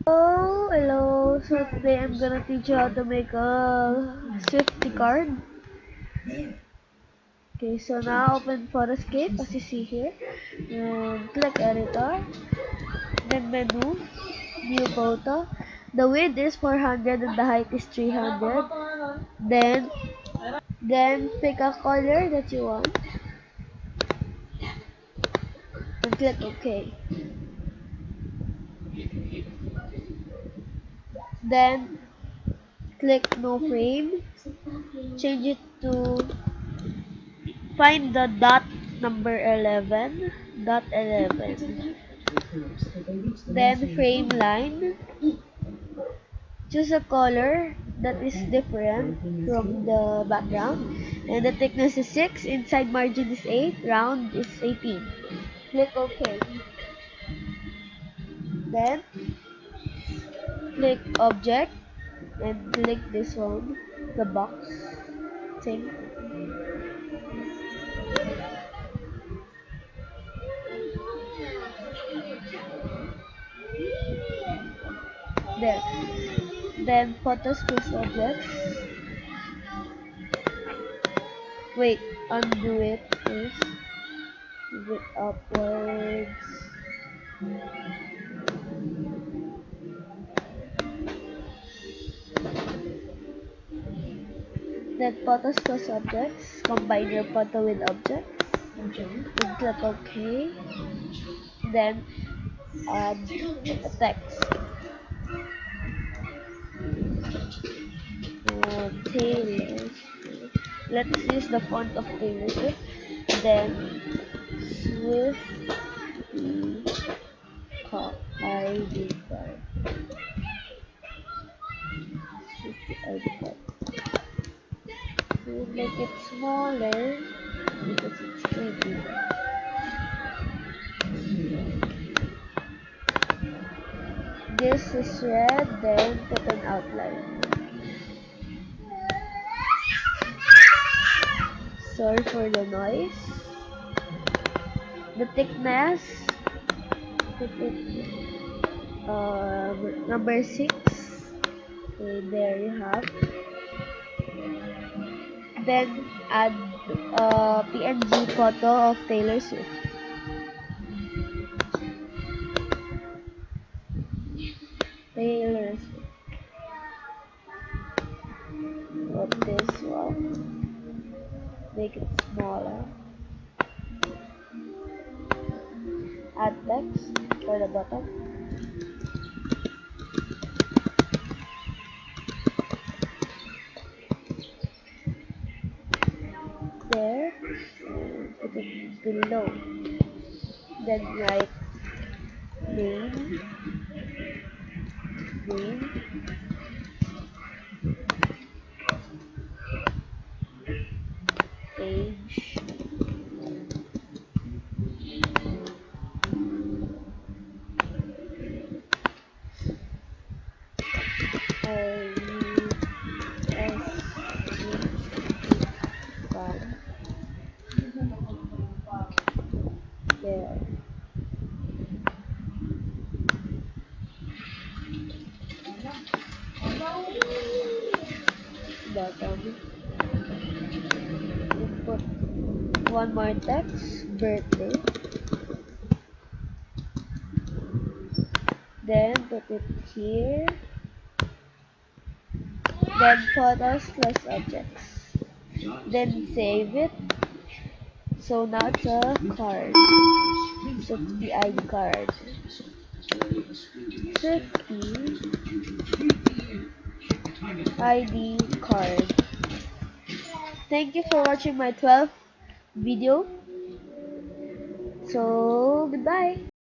Oh, hello. So today I'm gonna teach you how to make a Swifty card. Okay, so now open Photoscape as you see here. And click editor. Then menu, new photo. The width is 400 and the height is 300. Then pick a color that you want and click OK. Then click no frame. Change it to find the dot number 11. Dot 11. Then frame line. Choose a color that is different from the background. And the thickness is 6. Inside margin is 8. Round is 18. Click OK. Then click object and click this one, the box thing. There. Then photos plus objects. Wait, undo it first. Move it upwards. Then photos plus objects. Combine your photo with objects. And click OK. Then add a text. Taylor. Let's use the font of Taylor Swift. Then Swift ID card. Swift ID card. We'll make it smaller because it's pretty. This is red, then put an outline. Sorry for the noise. The thickness, put it number 6. Okay, there you have. Then add a PNG photo of Taylor Swift. Taylor Swift. Put this one. Make it smaller. Add text for the bottom. There. Put it below. Then write name. Age. There. Bottom. Put one more text, birthday. Then put it here. Then photos plus objects. Then save it. So now it's a card. Swifty ID card. Swifty ID card. Thank you for watching my 12th video. So goodbye.